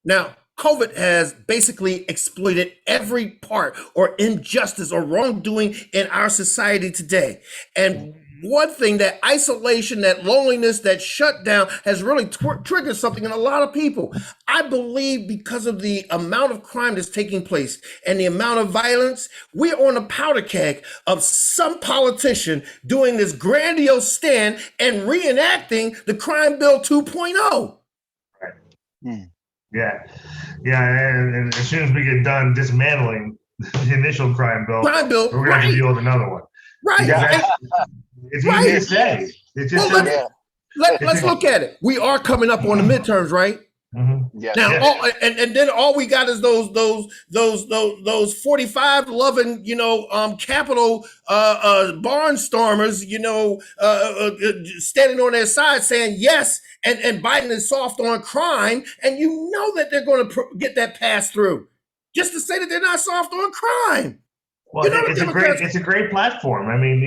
Now, COVID has basically exploited every part or injustice or wrongdoing in our society today. And one thing, that isolation, that loneliness, that shutdown has really triggered something in a lot of people. I believe because of the amount of crime that's taking place and the amount of violence, we're on a powder keg of some politician doing this grandiose stand and reenacting the Crime Bill 2.0. Right. Mm. Yeah. And as soon as we get done dismantling the initial crime bill, we're going to have to deal with another one. Right. Yeah. It's easy to say. It's just let's look at it. We are coming up on the midterms, right? Mm-hmm. Yeah. Now, and then all we got is those 45 loving, Capitol barnstormers, standing on their side saying yes, and Biden is soft on crime, and that they're going to get that passed through, just to say that they're not soft on crime. Well, it's a great platform. I mean,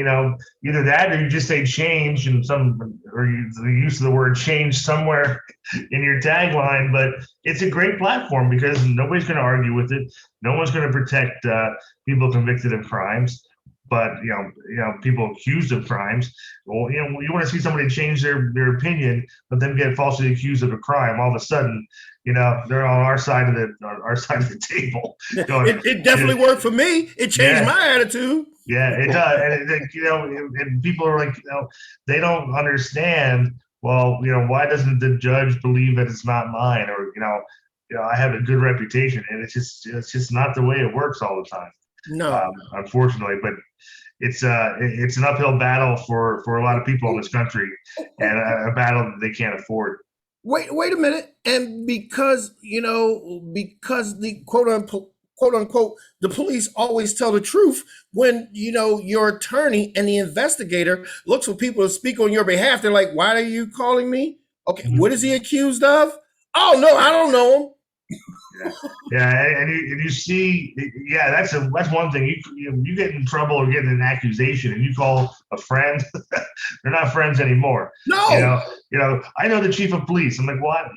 either that or you just say change and the use of the word change somewhere in your tagline. But it's a great platform because nobody's going to argue with it. No one's going to protect people convicted of crimes. But people accused of crimes. Well, you want to see somebody change their opinion, but then get falsely accused of a crime. All of a sudden, they're on our side of the table. It definitely worked for me. It changed my attitude. Yeah, it does. And people are like, they don't understand. Well, why doesn't the judge believe that it's not mine, or I have a good reputation, and it's just not the way it works all the time. No, unfortunately, but it's an uphill battle for a lot of people in this country, and a battle that they can't afford. Wait a minute. And because the quote unquote, the police always tell the truth, when, your attorney and the investigator looks for people to speak on your behalf, they're like, why are you calling me? Okay. Mm-hmm. What is he accused of? Oh, no, I don't know him. And you see, that's one thing. You get in trouble or get an accusation, and you call a friend. They're not friends anymore. No, I know the chief of police. I'm like, what?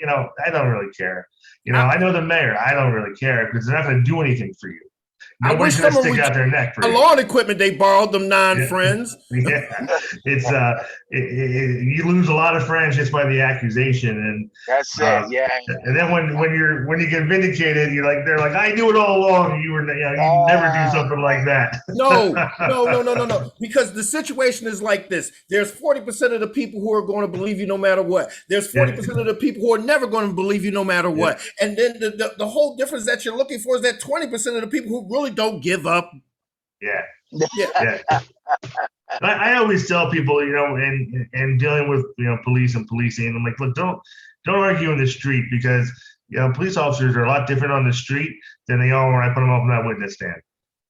I don't really care. I know the mayor. I don't really care because they're not going to do anything for you. I Nobody's wish gonna someone stick would out their neck for the you. lawn equipment they borrowed them 9 Yeah. friends. Yeah, it's you lose a lot of friends just by the accusation, and That's uh, it. Yeah. and then when you get vindicated, they're like, I knew it all along. You never do something like that. No. Because the situation is like this. There's 40% of the people who are going to believe you no matter what. There's Yeah. 40% of the people who are never going to believe you no matter Yeah. what. And then the whole difference that you're looking for is that 20% of the people who really don't give up. Yeah, Yeah. yeah. I always tell people, and dealing with police and policing, I'm like, look, don't argue in the street, because police officers are a lot different on the street than they are when I put them up on that witness stand.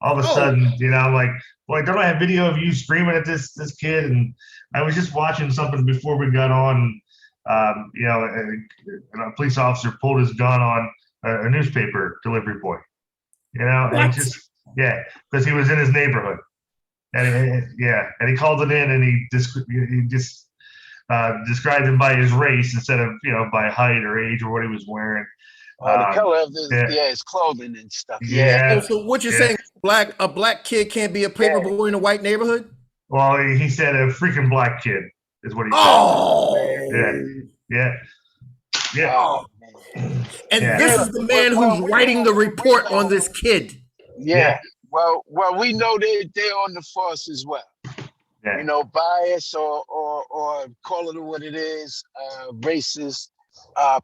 All of a Oh. sudden, I'm like, boy, don't I have video of you screaming at this kid? And I was just watching something before we got on. And a police officer pulled his gun on a newspaper delivery boy. And What? because he was in his neighborhood. And he called it in, and he just described him by his race instead of by height or age or what he was wearing. The color of yeah. his clothing and stuff. Yeah. Oh, so what you're saying, a black kid can't be a paper boy in a white neighborhood? Well, he said a freaking black kid is what he said. Oh. Yeah. Oh, And Yeah. this is the man who's writing the report on this kid. yeah. Well, we know they're on the force as well. Yeah. Bias or call it what it is, racist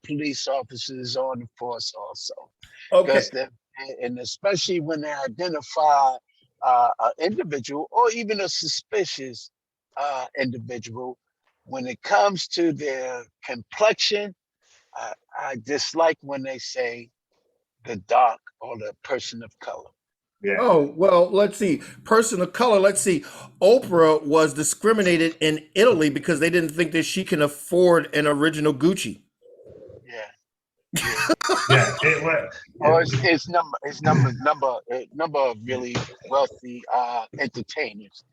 police officers on the force also. Okay. And especially when they identify an individual or even a suspicious individual, when it comes to their complexion, I dislike when they say the dark or the person of color. Yeah. Oh, well, let's see. Person of color, let's see. Oprah was discriminated in Italy because they didn't think that she can afford an original Gucci. Yeah. Or it's number of really wealthy entertainers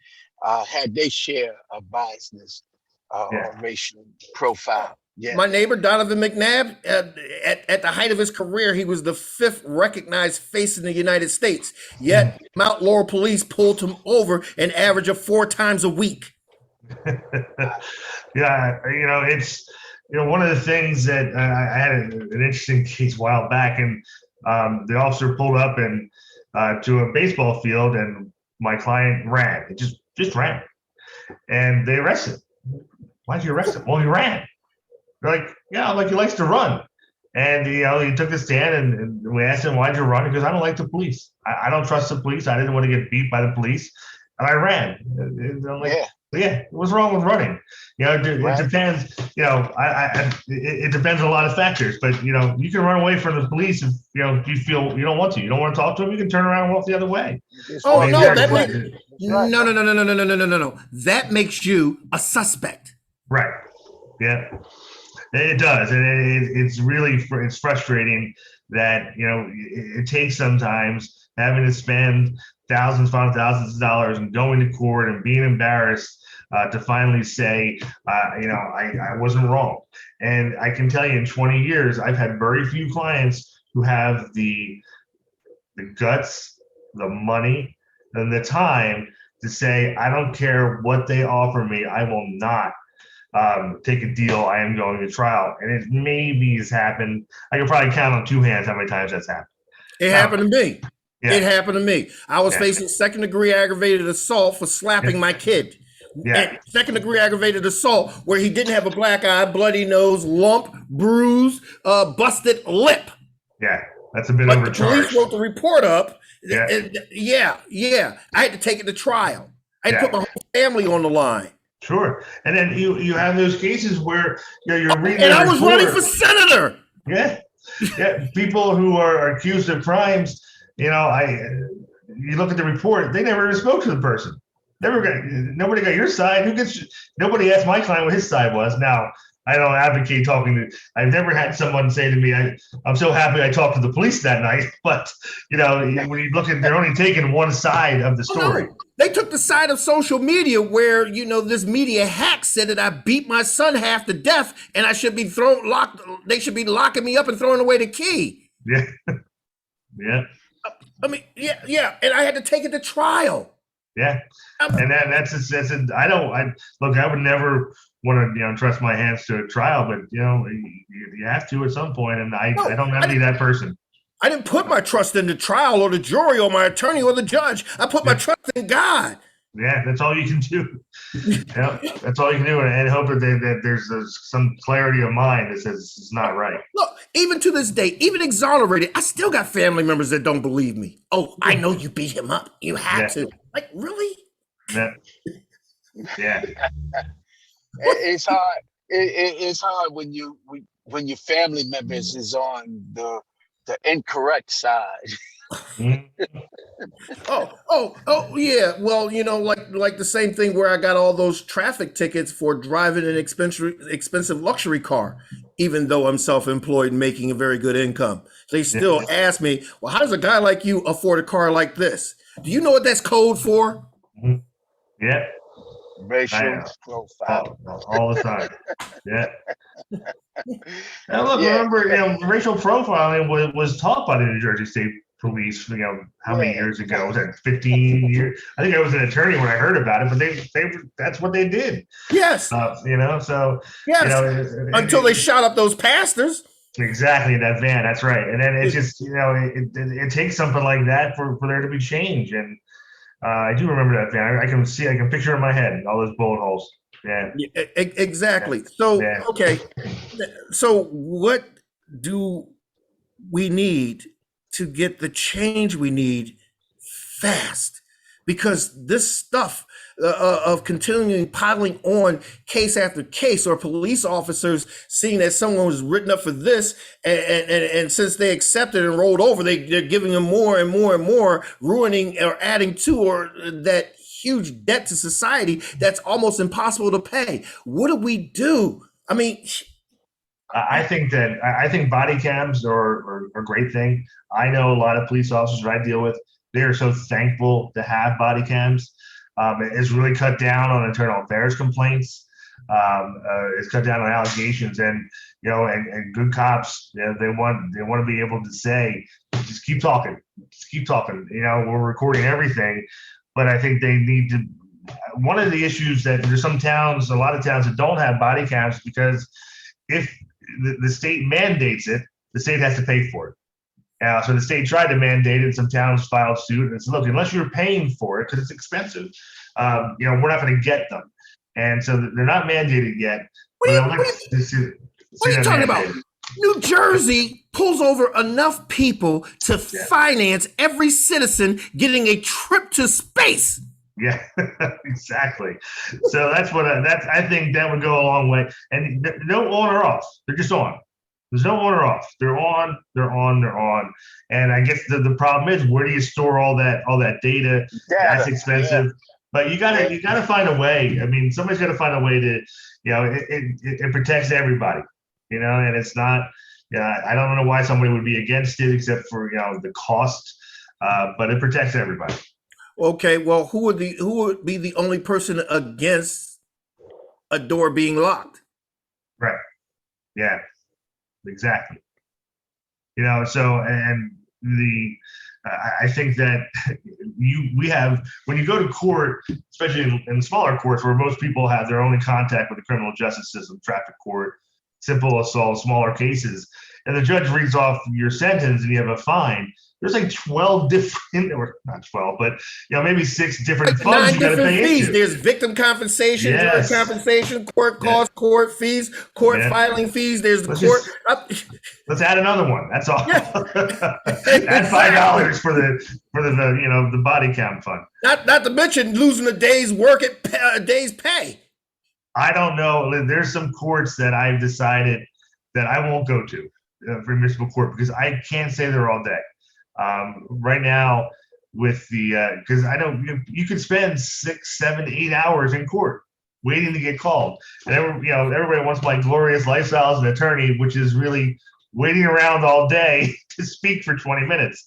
had their share of biasness or racial profile. Yeah. My neighbor Donovan McNabb, at the height of his career, he was the 5th recognized face in the United States. Yet Mount Laurel police pulled him over an average of 4 times a week. Yeah, it's one of the things that I had an interesting case a while back, and the officer pulled up and to a baseball field, and my client ran. It just ran, and they arrested him. Why'd you arrest him? Well, he ran. They're like, yeah, he likes to run. And he took the stand, and we asked him, why'd you run? He goes, I don't like the police. I don't trust the police. I didn't want to get beat by the police, and I ran. And I'm like, yeah, what's wrong with running? It depends. It depends on a lot of factors. But you can run away from the police if you feel you don't want to. You don't want to talk to them. You can turn around and walk the other way. Oh no, no. That makes you a suspect. Right. Yeah. It does, and it's really frustrating that it takes sometimes having to spend thousands upon thousands of dollars and going to court and being embarrassed to finally say, I wasn't wrong. And I can tell you, in 20 years, I've had very few clients who have the guts, the money, and the time to say, I don't care what they offer me, I will not take a deal. I am going to trial. And it maybe has happened. I can probably count on 2 hands how many times that's happened. It happened to me. Yeah. It happened to me. I was facing 2nd-degree aggravated assault for slapping my kid. Yeah. 2nd-degree aggravated assault where he didn't have a black eye, bloody nose, lump, bruise, busted lip. Yeah, that's a bit But overcharged. the police wrote the report up. Yeah. I had to take it to trial. I had to Yeah. put my whole family on the line. Sure. And then you have those cases where you're reading And the I was report. running for senator. Yeah. People who are accused of crimes, you look at the report, they never even spoke to the person. Nobody got your side. Nobody asked my client what his side was. Now, I don't advocate I've never had someone say to me, I'm so happy I talked to the police that night. But, when you look at, they're only taking one side of the story. No. They took the side of social media where, this media hack said that I beat my son half to death and I should be they should be locking me up and throwing away the key. Yeah. Yeah. I mean, yeah, and I had to take it to trial. Yeah, I'm- and I look. I would never want to trust my hands to a trial, but you have to at some point, and I no, don't envy that person. I didn't put my trust in the trial or the jury or my attorney or the judge. I put my Yeah, trust in God. yeah, that's all you can do. Yeah, that's all you can do, and hope that there's some clarity of mind that says it's not right. Look, even to this day, even exonerated, I still got family members that don't believe me. Oh, I know you beat him up. You had Yeah, to. Like, really? yeah, yeah. It's hard. It's hard when your family members is on the incorrect side. Mhm. Yeah. Well, like the same thing where I got all those traffic tickets for driving an expensive luxury car, even though I'm self-employed and making a very good income. They Yeah, still ask me, well, how does a guy like you afford a car like this? Do you know what that's code for? mhm. Yeah, I Racial know. profiling. All the time. Yeah. Now look, Yeah, remember, racial profiling was taught by the New Jersey State Police, how many yeah, years ago? Was that 15 years? I think I was an attorney when I heard about it, but that's what they did. Yes. So, Yes. Until they shot up those pastors. exactly that van. That's right. And then it's just, it takes something like that for there to be change. And I do remember that van. I can picture it in my head, all those bullet holes. Yeah. Yeah, exactly. So, Yeah. okay. So, what do we need to get the change we need fast? Because this stuff of continuing piling on case after case, or police officers seeing that someone was written up for this, and since they accepted and rolled over, they're giving them more and more and more, ruining or adding to or that huge debt to society that's almost impossible to pay. What do we do? I mean, I think body cams are a great thing. I know a lot of police officers that I deal with. They are so thankful to have body cams. It's really cut down on internal affairs complaints. It's cut down on allegations, and good cops, they want to be able to say, just keep talking. We're recording everything, but I think they need to. One of the issues that there's a lot of towns that don't have body cams because if the state mandates it, the state has to pay for it. So the state tried to mandate it, and some towns filed suit and said, "Look, unless you're paying for it because it's expensive, we're not going to get them." And so they're not mandated yet. what But are I'd you, like what are you, to see what are you that talking about? mandated. New Jersey pulls over enough people to Yeah. finance every citizen getting a trip to space. Yeah, exactly. So I think that would go a long way. And no on or off. They're just on. There's no on or off. They're on. They're on. They're on. And I guess the problem is, where do you store all that data? That's data. expensive. But you gotta find a way. I mean, somebody's got to find a way to, it protects everybody. And it's not. Yeah, I don't know why somebody would be against it, except for the cost. But it protects everybody. Okay, well, who would be the only person against a door being locked? Right. Yeah. Exactly. So and I think that we have, when you go to court, especially in smaller courts where most people have their only contact with the criminal justice system, traffic court, simple assault, smaller cases, and the judge reads off your sentence and you have a fine. There's like 12 different, or not 12, but maybe 6 different Like funds 9 you got to different pay fees. into. There's victim compensation, Yes. jury compensation, court Yeah. costs, court fees, court Yeah. filing fees. There's the Let's court. Let's add another one. That's all. Yeah. Add $5 for the body cam fund. Not to mention losing a day's work a day's pay. I don't know. There's some courts that I've decided that I won't go to for municipal court because I can't stay there all day. Right now, with because I know you could spend 6, 7, 8 hours in court waiting to get called, and everybody wants my glorious lifestyle as an attorney, which is really waiting around all day to speak for 20 minutes.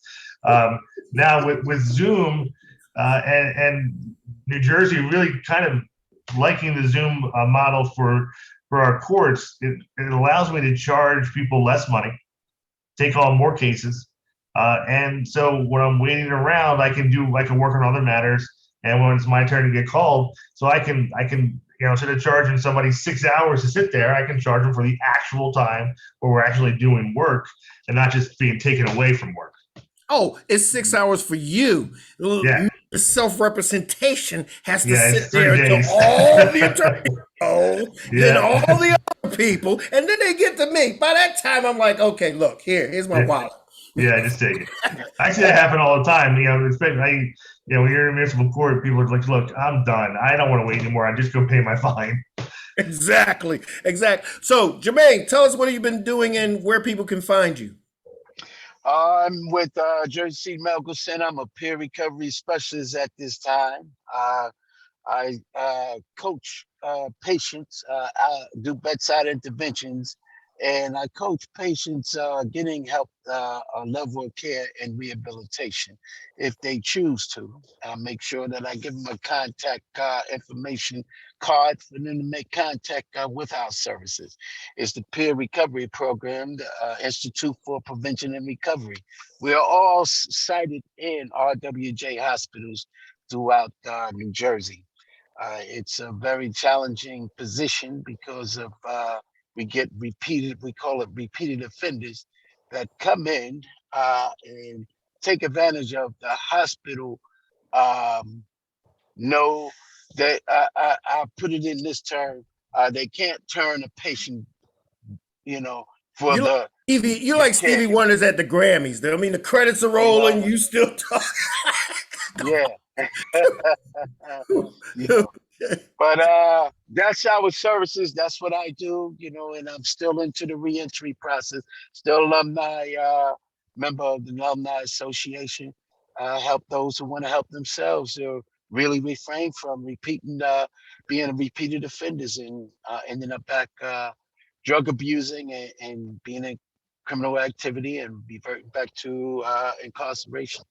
Now with Zoom and New Jersey really kind of liking the Zoom model for our courts, it allows me to charge people less money, take on more cases, And so when I'm waiting around, I can work on other matters. And when it's my turn to get called, so I can, instead of charging somebody 6 hours to sit there, I can charge them for the actual time where we're actually doing work and not just being taken away from work. Oh, it's 6 hours for you. Yeah. The self-representation has to Yeah, sit it's 3 there until days. all the attorneys go, then Yeah. all the other people, and then they get to me. By that time, I'm like, okay, look, here's my wallet. Yeah, just take it. I see that happen all the time. Especially when you're in municipal court, people are like, "Look, I'm done. I don't want to wait anymore. I just go pay my fine." Exactly. So, Jermaine, tell us what you've been doing and where people can find you. I'm with Jersey City Medical Center. I'm a peer recovery specialist at this time. I coach patients, do bedside interventions, and I coach patients getting help, a level of care and rehabilitation if they choose to. I make sure that I give them a contact information card for them to make contact with our services. It's the peer recovery program, the Institute for Prevention and Recovery. We are all cited in RWJ hospitals throughout New Jersey. It's a very challenging position because of we call it repeated offenders that come in and take advantage of the hospital. No, they I put it in this term. They can't turn a patient, for You like the Stevie, you like care. Stevie Wonder's at the Grammys. I mean, the credits are rolling. You still talk. Yeah. Yeah. But that's our services. That's what I do, and I'm still into the reentry process. Still alumni, member of the Alumni Association. Help those who want to help themselves or really refrain from being repeated offenders and ending up back drug abusing and being in criminal activity and reverting back to incarceration.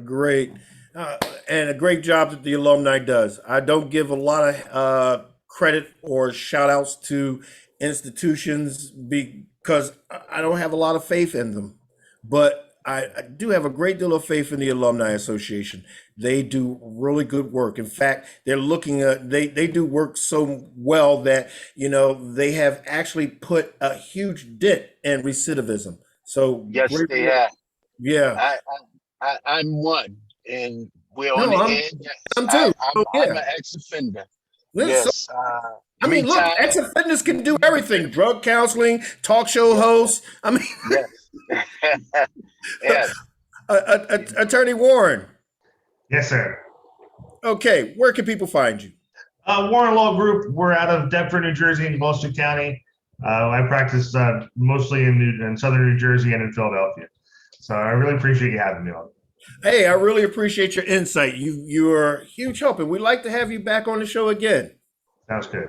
Great. And a great job that the alumni does. I don't give a lot of credit or shout outs to institutions because I don't have a lot of faith in them. But I do have a great deal of faith in the Alumni Association. They do really good work. In fact, they're looking at they do work so well that they have actually put a huge dent in recidivism. So Yes, great they work. have. Yeah. I'm one, and we're on No, the I'm edge. Yes, I'm too. So I'm yeah. an ex-offender. So Yes, I three mean, look, times. ex-offenders can do everything: drug counseling, talk show hosts. I mean, Yes, yes. Attorney Warren. Yes, sir. Okay, where can people find you? Warren Law Group. We're out of Deptford, New Jersey, and Gloucester County. I practice mostly in southern New Jersey and in Philadelphia. So I really appreciate you having me on. Hey, I really appreciate your insight. You are a huge help, and we'd like to have you back on the show again. Sounds good.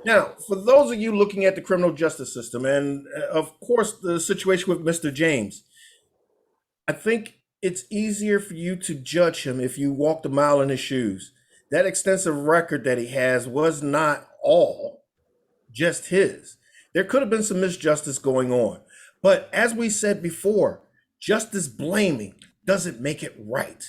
Now, for those of you looking at the criminal justice system, and of course the situation with Mr. James, I think it's easier for you to judge him if you walked a mile in his shoes. That extensive record that he has was not all just his. There could have been some misjustice going on. But as we said before, justice blaming doesn't make it right.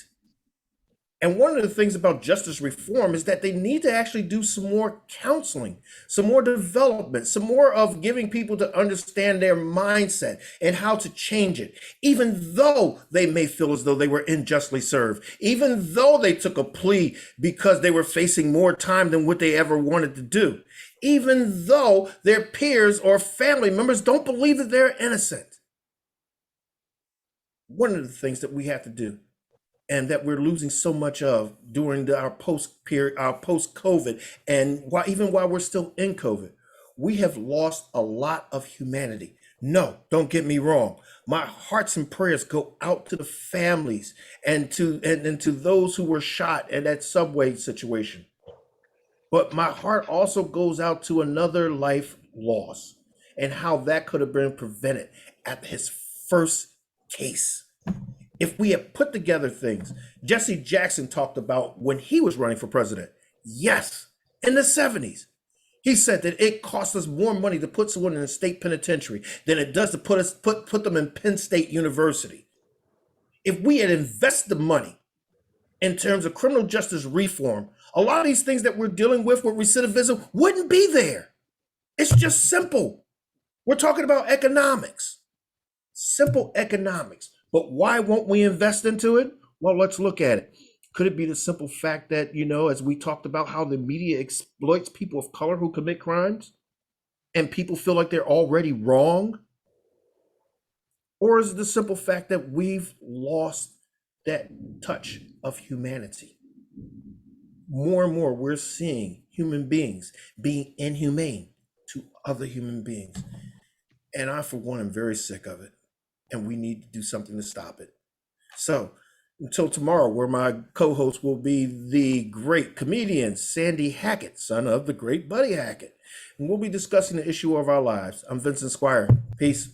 And one of the things about justice reform is that they need to actually do some more counseling, some more development, some more of giving people to understand their mindset and how to change it, even though they may feel as though they were unjustly served, even though they took a plea because they were facing more time than what they ever wanted to do, even though their peers or family members don't believe that they're innocent. One of the things that we have to do and that we're losing so much of during our post COVID, and even while we're still in COVID, we have lost a lot of humanity. No, don't get me wrong. My hearts and prayers go out to the families and to those who were shot in that subway situation. But my heart also goes out to another life loss and how that could have been prevented at his first case. If we had put together things Jesse Jackson talked about when he was running for president, yes, in the 70s, he said that it costs us more money to put someone in a state penitentiary than it does to put them in Penn State University. if we had invested the money in terms of criminal justice reform, a lot of these things that we're dealing with recidivism wouldn't be there. It's just simple. We're talking about economics, simple economics. But why won't we invest into it? Well, let's look at it. Could it be the simple fact that, as we talked about how the media exploits people of color who commit crimes and people feel like they're already wrong? Or is it the simple fact that we've lost that touch of humanity? More and more, we're seeing human beings being inhumane to other human beings. And I, for one, am very sick of it. And we need to do something to stop it. So until tomorrow, where my co-host will be the great comedian Sandy Hackett, son of the great Buddy Hackett. And we'll be discussing the issue of our lives. I'm Vincent Squire. Peace.